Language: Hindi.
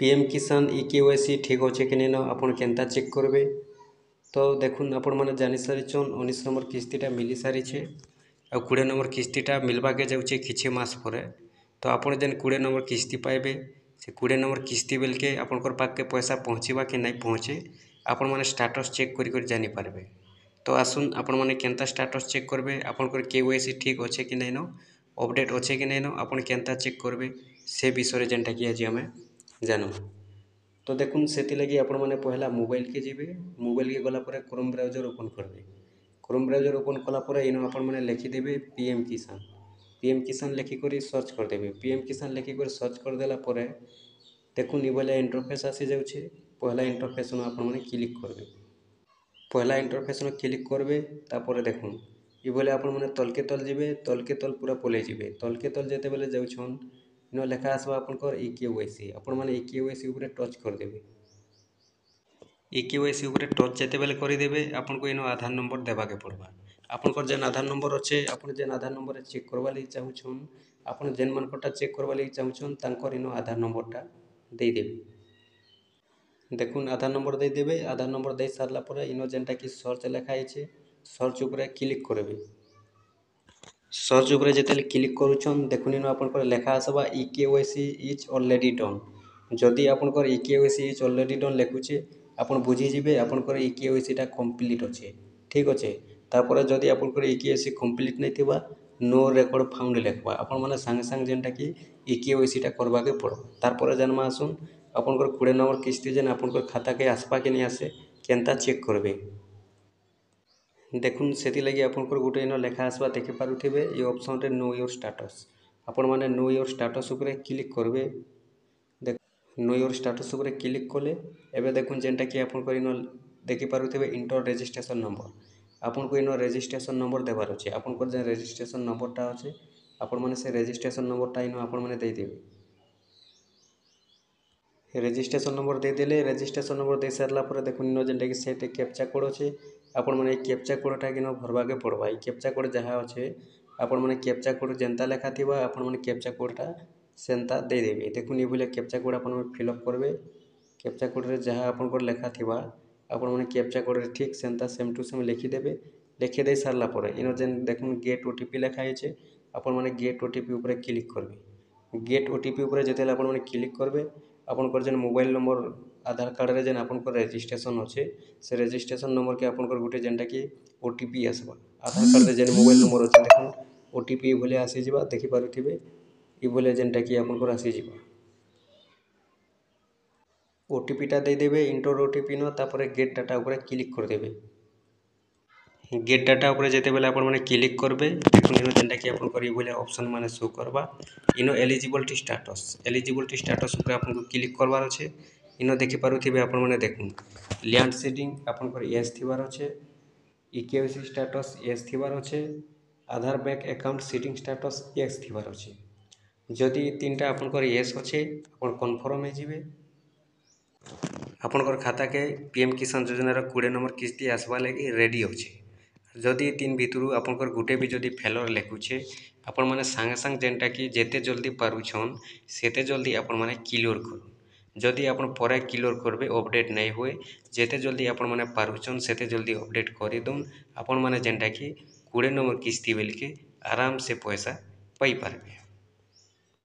पीएम किसान ईकेवाईसी ठीक अच्छे कि नहीं आपन केनता चेक करेंगे। तो देखुन आपण मैंने जानी सारीछन 19 नंबर किस्तीटा मिली सारी आ 20 नंबर किस्तीटा मिलवाके जाऊे किछि मास पर। तो आपड़ जेन 20 नंबर किस्ती पाइबे से 20 नंबर किस्ती बेलके आपंकर पाखे पैसा पहुँचवा कि नहीं पहुँचे आपण मैंने स्टाटस चेक कर जानी पारबे। तो आसुन आपण मैंने केनता स्टाटस चेक करबे आपंकर केवाईसी ठीक अच्छे कि नहीं अपडेट अच्छे कि नहीं आपन केनता चेक करबे से विषय जेनटा कि आज आम जानू। तो देखुन से लगी आपण मैंने पहला मोबाइल के जी मोबाइल के गलापर क्रोम ब्राउजर ओपन करेंगे। क्रोम ब्राउजर ओपन कलापर इन आपण मैंने लिखिदेवे पीएम किसान लिखिक सर्च करदेवे। पीएम किसान लिखिक सर्च करदेला देखुन ये इंटरफेस आसी जाऊे। पहला इंटरफेस आपण मैंने क्लिक करेंगे। पहला इंटरफेस क्लिक करेंगे तापर देखुन ये आपण मैंने तलके तल जीवे तलके तल पूरा पलि जीवे। तलके तल जिते बेले जाऊन इन लेखा आसवा आपंकर ईकेवाईसी आपण मैंने ईकेवाईसी उपर टच करदेवे। ईकेवाईसी उपर टच जिते बेले करदेवे आपको इन आधार नंबर देवाके पड़वा। आपंकर जेन आधार नंबर अच्छे आप जेन आधार नंबर चेक करवा लगी चाहून आप जेन मनटा चेक करवा लगी चाहून तांकर इन आधार नंबरटा देदेवे। देखुन आधार नंबर देदेवे। आधार नंबर दे सारापर इन जेनटा कि सर्च लिखाई सर्च उपर क्लिक करेंगे। सर्च उपर जिते क्लिक करुछन देखुन इन आपंकर लेखा आसवा ईकेवाईसी इज ऑलरेडी डन। जदि आपंकर ईकेवाईसी इज ऑलरेडी डन लिखुचे आपन बुझीजे आपंकर ईकेवाईसीटा कम्प्लीट अच्छे ठीक अच्छे। तापर जदि आपंकर ईकेवाईसी कम्प्लीट नहीं थिबा नो रेकर्ड फाउंड लिखवा आपण मैंने सांगे सांगे जेनटा कि ईकेवाईसीटा करवाके पड़ो। तारपर जानमा आसुन आपंकर 20 नंबर किस्ती जेन आपंकर खाता के आसपा कि नहीं आसे केनता चेक करबे। देखुन से लगी आपंकर गोटे इन लेखा आसवा देखिपे ये ऑप्शन रे नो योर स्टाटस आपण मैंने नो योर स्टाटस उपर क्लिक करबे। नो योर स्टाटस उपर क्लिक कले एबे देखुन जेनटा कि आपंकर इन देखिपे इंटर रजिस्ट्रेशन नंबर आपन को इन रजिस्ट्रेशन नंबर देवार अच्छे। आपंकर जो रजिस्ट्रेशन नंबरटा अच्छे आपण मैंने से रजिस्ट्रेशन नंबरटा इन आपण मैंने देदेवे। रजिस्ट्रेशन नंबर देदेले रजिस्ट्रेशन नंबर दे सारापर देखुन इन जेनटा कि सेट कैप्चा कोड अच्छे आपण मैंने कैप्चा कोडटा कि भरवाके पड़वा। ये कैप्चा कोड जहाँ अच्छे आपण मैंने कैप्चा कोड जेनता लेखा थी आपण मैंने कैप्चा कोडटा सेनता देदेवे। देखुन ये कैप्चा कोड आपण फिलअप करेंगे। कैप्चा कोड जहाँ आपंकर लेखा थी आपण मैंने कैप्चा कोड ठीक सेनता सेम टू सेम लिखिदेवे। लिखिदे सारापर इन जेन देखुन गेट ओटीपी लिखाई आपण मैंने गेट ओटीपी उपर क्लिक करेंगे। गेट ओटीपी उपर जिते आपण मैंने क्लिक करेंगे आपंकर जेन मोबाइल नंबर आधार कार्ड रे जेन आपंकर रजिस्ट्रेशन अच्छे से रजिस्ट्रेशन नंबर के आपंकर गोटे जेनटा कि ओटीपी आसवा। आधार कार्ड रे जेन मोबाइल नंबर अच्छे देखुन ओटीपी ये आसीजा देखिपे ये जेनटा कि आपंकर आसीजा। ओटीपीटा देदेवे इंटर ओटीपी न तापर गेट डाटा उपर क्लिक करदेवे। गेट डाटा उपर जिते बेले आपण मैंने क्लिक करबे देखुन इन जेनटा कि आपंकर ये ऑप्शन माने शो करवा। इन एलिजिबिलिटी स्टाटस उपर आपको क्लिक करवार अच्छे। इन देखिपे आपण मैंने देखुन लैंड सीडिंग आपंकर येस थिबार अच्छे। ईकेवाईसी स्टाटस येस थिबार अच्छे। Aadhaar bank account seeding status yes थिबार अच्छे। जदि तीनटा आपंकर येस अच्छे आप कन्फर्म हो आपंकर खाता के पीएम किसान योजनार 20 नंबर किस्ती आसवा लगी रेडी अच्छे। जदि तीन भितर आपंकर गोटे भी जदि फेलर लिखुचे आपण मैंने सांगे सांगे जेनटा कि जेते जल्दी पारुछन सेते जल्दी आपण मैंने क्लियर करूँ। जदि आपण पर क्लियर करबे अपडेट नहीं हुए जेते जल्दी आपण मैंने पारुछन सेते जल्दी अपडेट करदौन आपण मैंने जेनटा कि 20 नंबर किस्ती बेल के आराम से पैसा पाई पारबे।